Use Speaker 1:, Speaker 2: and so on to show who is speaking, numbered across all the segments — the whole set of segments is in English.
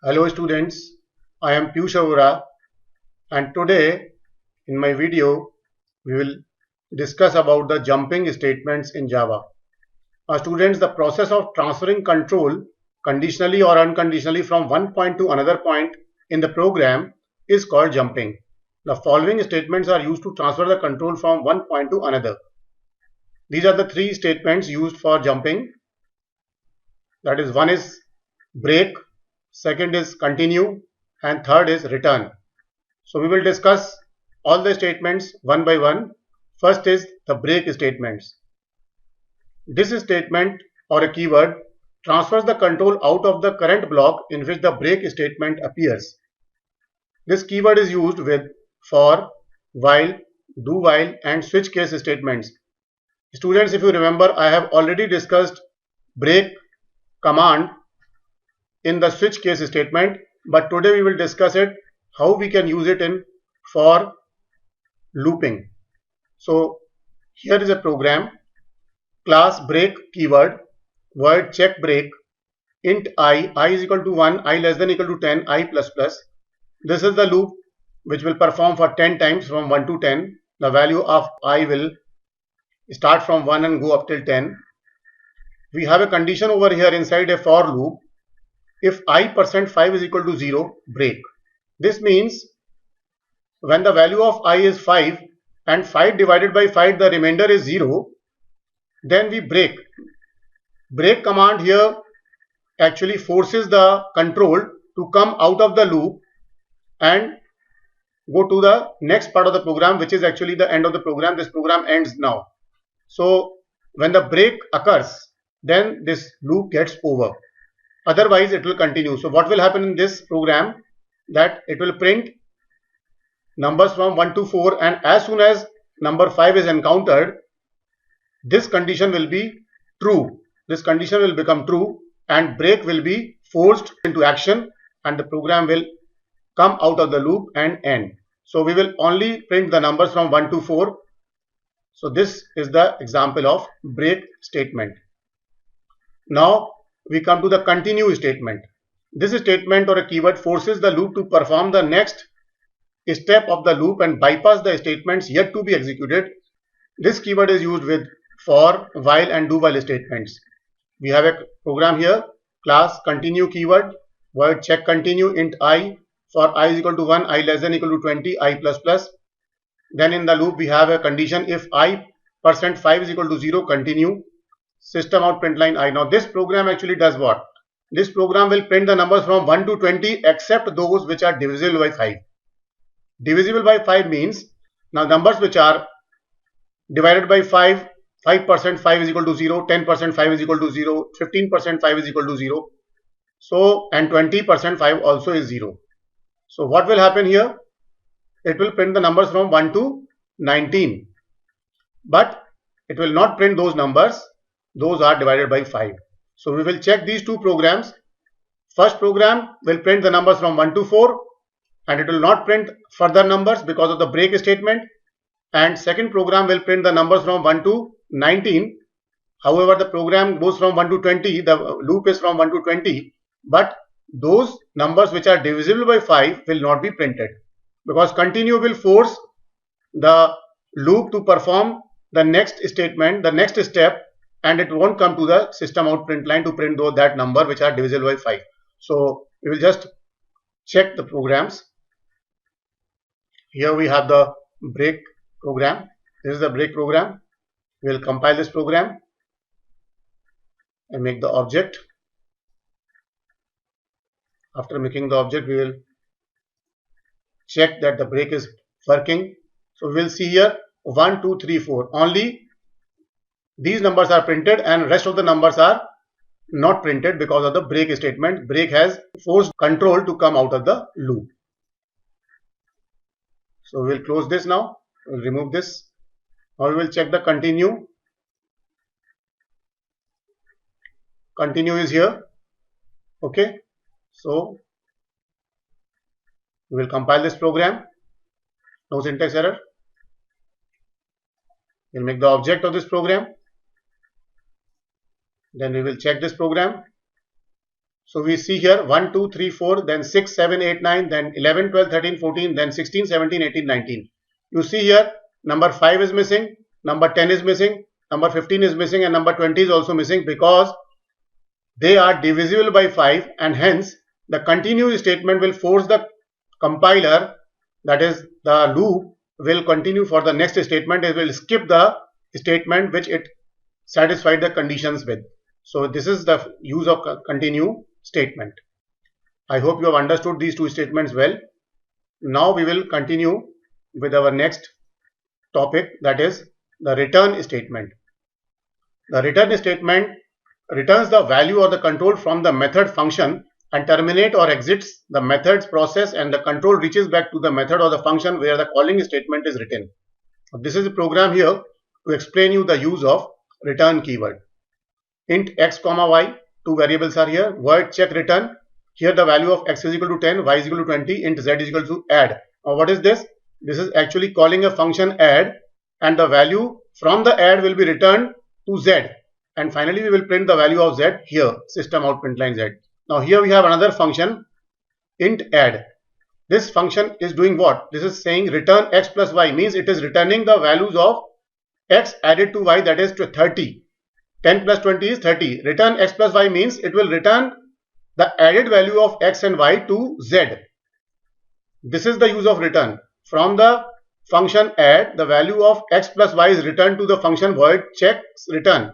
Speaker 1: Hello students, I am Piyush Arora and today in my video we will discuss about the jumping statements in Java. Students, the process of transferring control conditionally or unconditionally from one point to another point in the program is called jumping. The following statements are used to transfer the control from one point to another. These are the three statements used for jumping. That is, one is break, second is continue, and third is return. So we will discuss all the statements one by one. First is the break statements. This statement or a keyword transfers the control out of the current block in which the break statement appears. This keyword is used with for, while, do while and switch case statements. Students, if you remember, I have already discussed break command in the switch case statement, but today we will discuss it how we can use it in for looping. So here is a program, class break keyword, void check break, int I is equal to 1, I less than equal to 10, I plus plus. This is the loop which will perform for 10 times from 1 to 10. The value of I will start from 1 and go up till 10. We have a condition over here inside a for loop. If I%5 is equal to 0, break. This means when the value of I is 5 and 5 divided by 5 the remainder is 0, then we break. Break command here actually forces the control to come out of the loop and go to the next part of the program, which is actually the end of the program. This program ends now. So when the break occurs, then this loop gets over. Otherwise it will continue. So what will happen in this program, that it will print numbers from 1 to 4, and as soon as number 5 is encountered, this condition will be true. This condition will become true and break will be forced into action and the program will come out of the loop and end. So we will only print the numbers from 1 to 4. So this is the example of break statement. Now we come to the continue statement. This statement or a keyword forces the loop to perform the next step of the loop and bypass the statements yet to be executed. This keyword is used with for, while and do while statements. We have a program here, class continue keyword, void check continue, int I, for I is equal to 1, I less than equal to 20, I plus plus. Then in the loop we have a condition, if I%5 is equal to 0, continue, system out print line I. Now this program actually does what? This program will print the numbers from 1 to 20 except those which are divisible by 5. Divisible by 5 means now numbers which are divided by 5, 5% 5 is equal to 0, 10% 5 is equal to 0, 15% 5 is equal to 0. So, and 20% 5 also is 0. So what will happen here? It will print the numbers from 1 to 19. But it will not print those numbers. Those are divided by 5. So we will check these two programs. First program will print the numbers from 1 to 4 and it will not print further numbers because of the break statement. And second program will print the numbers from 1 to 19. However, the program goes from 1 to 20. The loop is from 1 to 20. But those numbers which are divisible by 5 will not be printed because continue will force the loop to perform the next statement, the next step, and it won't come to the system out print line to print that number which are divisible by 5. So we will just check the programs. Here we have the break program. This is the break program. We will compile this program and make the object. After making the object, we will check that the break is working. So we will see here 1, 2, 3, 4. Only these numbers are printed and rest of the numbers are not printed because of the break statement. Break has forced control to come out of the loop. So we will close this now. We will remove this. Now we will check the continue. Continue is here. Okay. So we will compile this program. No syntax error. We will make the object of this program. Then we will check this program. So we see here 1, 2, 3, 4, then 6, 7, 8, 9, then 11, 12, 13, 14, then 16, 17, 18, 19. You see here number 5 is missing, number 10 is missing, number 15 is missing, and number 20 is also missing because they are divisible by 5, and hence the continue statement will force the compiler, that is the loop, will continue for the next statement. It will skip the statement which it satisfied the conditions with. So this is the use of continue statement. I hope you have understood these two statements well. Now we will continue with our next topic, that is the return statement. The return statement returns the value or the control from the method function and terminate or exits the method's process, and the control reaches back to the method or the function where the calling statement is written. This is a program here to explain you the use of return keyword. Int x comma y, two variables are here. Void check return. Here the value of x is equal to 10, y is equal to 20, int z is equal to add. Now what is this? This is actually calling a function add, and the value from the add will be returned to z. And finally we will print the value of z here, system out println z. Now here we have another function, int add. This function is doing what? This is saying return x plus y, means it is returning the values of x added to y, that is to 30. 10 plus 20 is 30. Return x plus y means it will return the added value of x and y to z. This is the use of return. From the function add, the value of x plus y is returned to the function void checks return,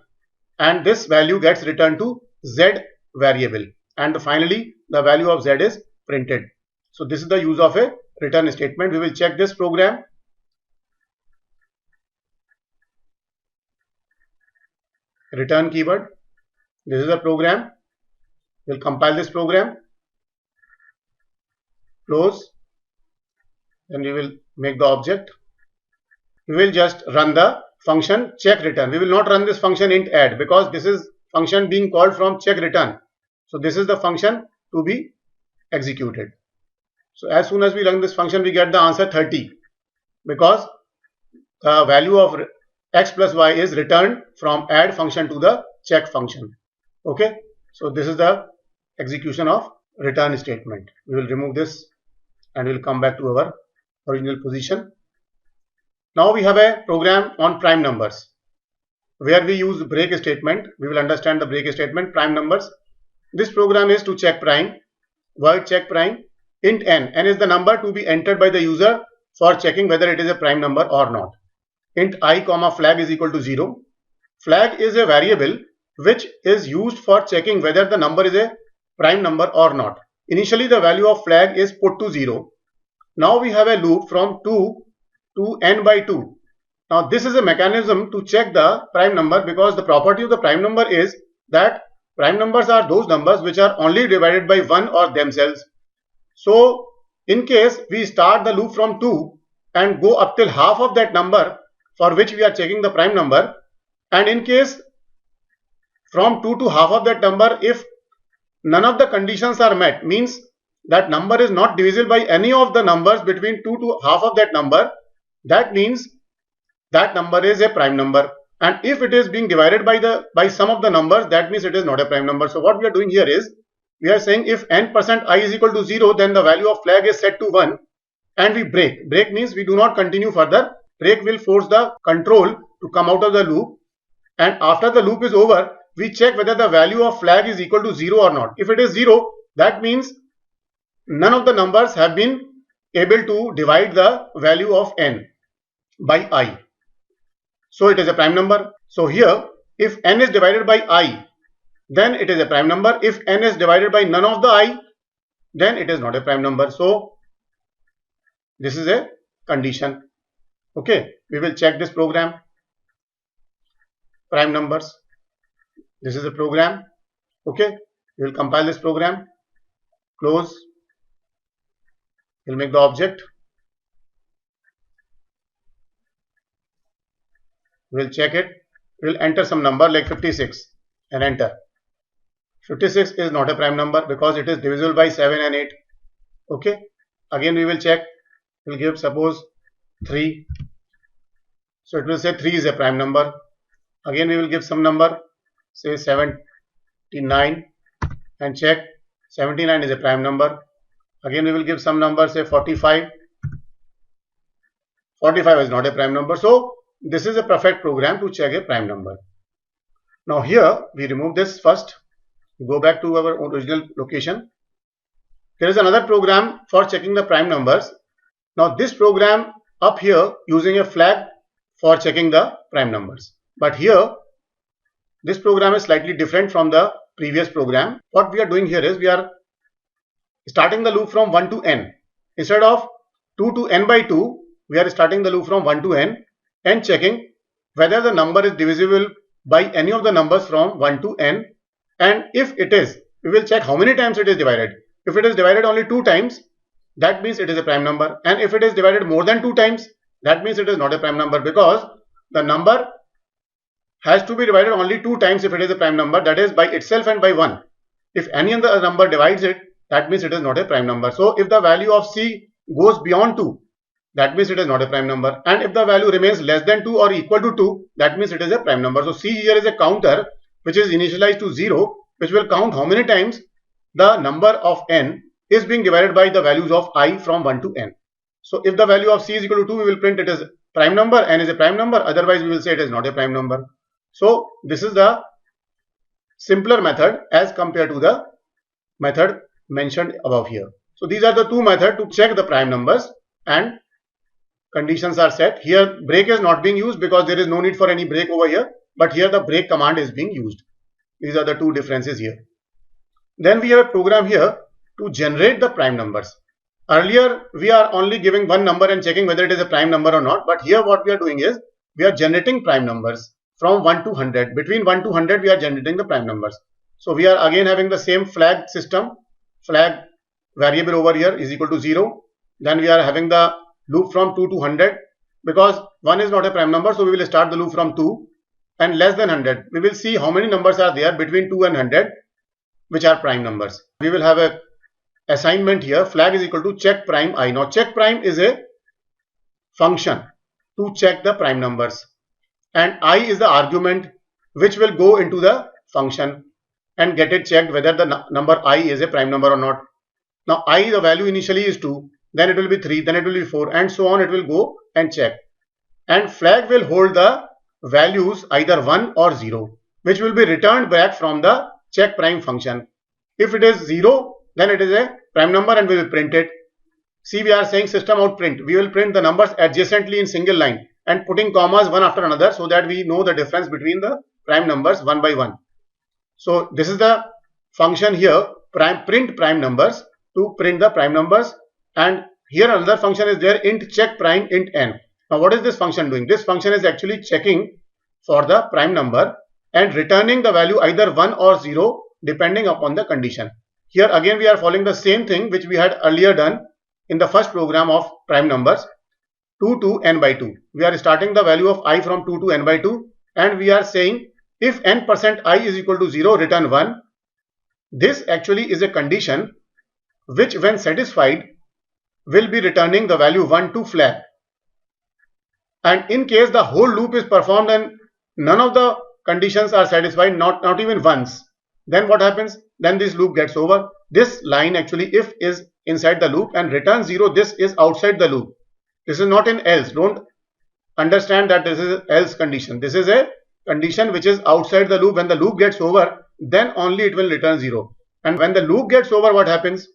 Speaker 1: and this value gets returned to z variable, and finally the value of z is printed. So this is the use of a return statement. We will check this program. Return keyword. This is the program. We'll compile this program, close, then we will make the object. We will just run the function check return. We will not run this function int add because this is function being called from check return. So this is the function to be executed. So as soon as we run this function, we get the answer 30 because the value of x plus y is returned from add function to the check function. Okay, so this is the execution of return statement. We will remove this and we will come back to our original position. Now we have a program on prime numbers where we use break statement. We will understand the break statement, prime numbers. This program is to check prime, void check prime, int n. N is the number to be entered by the user for checking whether it is a prime number or not. Int I comma flag is equal to 0. Flag is a variable which is used for checking whether the number is a prime number or not. Initially the value of flag is put to 0. Now we have a loop from 2 to n by 2. Now this is a mechanism to check the prime number because the property of the prime number is that prime numbers are those numbers which are only divided by 1 or themselves. So in case we start the loop from 2 and go up till half of that number for which we are checking the prime number, and in case from 2 to half of that number, if none of the conditions are met, means that number is not divisible by any of the numbers between 2 to half of that number, that means that number is a prime number. And if it is being divided by some of the numbers, that means it is not a prime number. So what we are doing here is we are saying if n% I is equal to 0, then the value of flag is set to 1 and we break. Break means we do not continue further. Break will force the control to come out of the loop, and after the loop is over, we check whether the value of flag is equal to 0 or not. If it is 0, that means none of the numbers have been able to divide the value of n by I. So it is a prime number. So here, if n is divided by I, then it is a prime number. If n is divided by none of the I, then it is not a prime number. So this is a condition. Okay, we will check this program. Prime numbers. This is a program. Okay, we will compile this program. Close. We will make the object. We will check it. We will enter some number like 56 and enter. 56 is not a prime number because it is divisible by 7 and 8. Okay, again we will check. We will give suppose 3. So it will say 3 is a prime number. Again we will give some number, say 79, and check. 79 is a prime number. Again we will give some number, say 45. 45 is not a prime number. So this is a perfect program to check a prime number. Now here we remove this first. Go back to our original location. There is another program for checking the prime numbers. Now this program up here using a flag for checking the prime numbers. But here this program is slightly different from the previous program. What we are doing here is we are starting the loop from 1 to n. Instead of 2 to n by 2, we are starting the loop from 1 to n and checking whether the number is divisible by any of the numbers from 1 to n, and if it is, we will check how many times it is divided. If it is divided only 2 times, that means it is a prime number, and if it is divided more than 2 times, that means it is not a prime number, because the number has to be divided only 2 times if it is a prime number, that is by itself and by 1. If any other number divides it, that means it is not a prime number. So if the value of C goes beyond 2, that means it is not a prime number, and if the value remains less than 2 or equal to 2, that means it is a prime number. So C here is a counter which is initialized to 0, which will count how many times the number of n is being divided by the values of I from 1 to n. So if the value of C is equal to 2, we will print it as prime number, n is a prime number, otherwise we will say it is not a prime number. So this is the simpler method as compared to the method mentioned above here. So these are the two methods to check the prime numbers, and conditions are set. Here break is not being used because there is no need for any break over here, but here the break command is being used. These are the two differences here. Then we have a program here to generate the prime numbers. Earlier we are only giving one number and checking whether it is a prime number or not, but here what we are doing is we are generating prime numbers from 1 to 100. Between 1 to 100 we are generating the prime numbers. So we are again having the same flag system. Flag variable over here is equal to 0. Then we are having the loop from 2 to 100, because 1 is not a prime number, so we will start the loop from 2, and less than 100. We will see how many numbers are there between 2 and 100 which are prime numbers. We will have a assignment here. Flag is equal to check prime I. Now check prime is a function to check the prime numbers, and I is the argument which will go into the function and get it checked whether the number I is a prime number or not. Now I, the value initially is 2, then it will be 3, then it will be 4, and so on. It will go and check, and flag will hold the values either 1 or 0, which will be returned back from the check prime function. If it is 0, then it is a prime number and we will print it. See, we are saying system out print. We will print the numbers adjacently in single line and putting commas one after another so that we know the difference between the prime numbers one by one. So this is the function here, print prime numbers, to print the prime numbers. And here another function is there, int check prime int n. Now what is this function doing? This function is actually checking for the prime number and returning the value either 1 or 0 depending upon the condition. Here again we are following the same thing which we had earlier done in the first program of prime numbers, 2 to n by 2. We are starting the value of I from 2 to n by 2, and we are saying if n% I is equal to 0, return 1. This actually is a condition which when satisfied will be returning the value 1 to flag. And in case the whole loop is performed and none of the conditions are satisfied, not even once, then what happens? Then this loop gets over. This line actually if is inside the loop and return 0, this is outside the loop. This is not an else. Don't understand that this is else condition. This is a condition which is outside the loop. When the loop gets over, then only it will return 0. And when the loop gets over, what happens?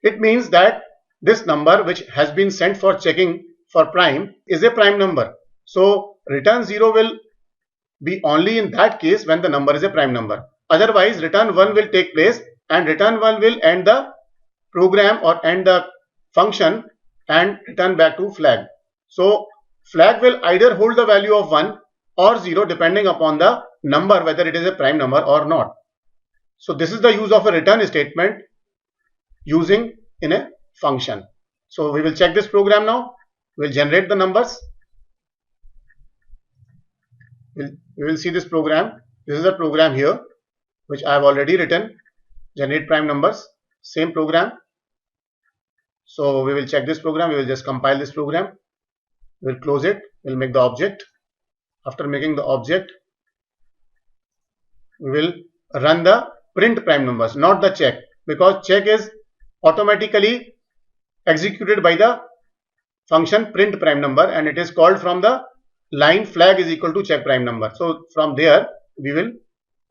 Speaker 1: It means that this number which has been sent for checking for prime is a prime number. So return 0 will be only in that case when the number is a prime number. Otherwise return 1 will take place, and return 1 will end the program or end the function and return back to flag. So flag will either hold the value of 1 or 0 depending upon the number, whether it is a prime number or not. So this is the use of a return statement using in a function. So we will check this program now. We will generate the numbers. We will see this program. This is a program here which I have already written. Generate prime numbers. Same program. So we will check this program. We will just compile this program. We will close it. We will make the object. After making the object, we will run the print prime numbers, not the check, because check is automatically executed by the function print prime number and it is called from the line flag is equal to check prime number. So from there we will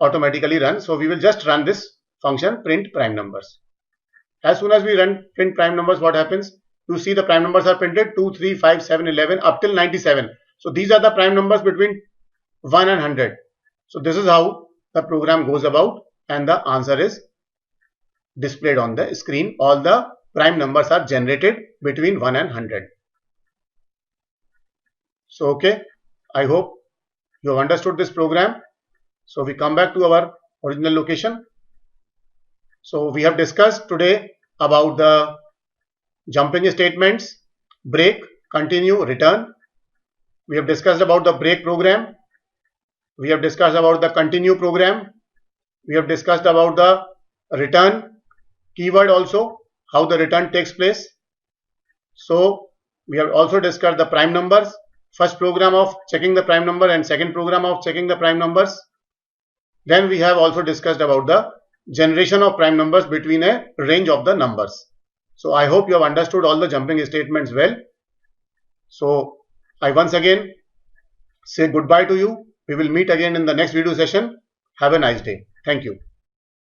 Speaker 1: automatically run. So we will just run this function print prime numbers. As soon as we run print prime numbers, what happens? You see the prime numbers are printed 2, 3, 5, 7, 11 up till 97. So these are the prime numbers between 1 and 100. So this is how the program goes about and the answer is displayed on the screen. All the prime numbers are generated between 1 and 100. So okay, I hope you have understood this program. So we come back to our original location. So we have discussed today about the jumping statements, break, continue, return. We have discussed about the break program. We have discussed about the continue program. We have discussed about the return keyword also, how the return takes place. So we have also discussed the prime numbers, first program of checking the prime number and second program of checking the prime numbers. Then we have also discussed about the generation of prime numbers between a range of the numbers. So I hope you have understood all the jumping statements well. So I once again say goodbye to you. We will meet again in the next video session. Have a nice day. Thank you.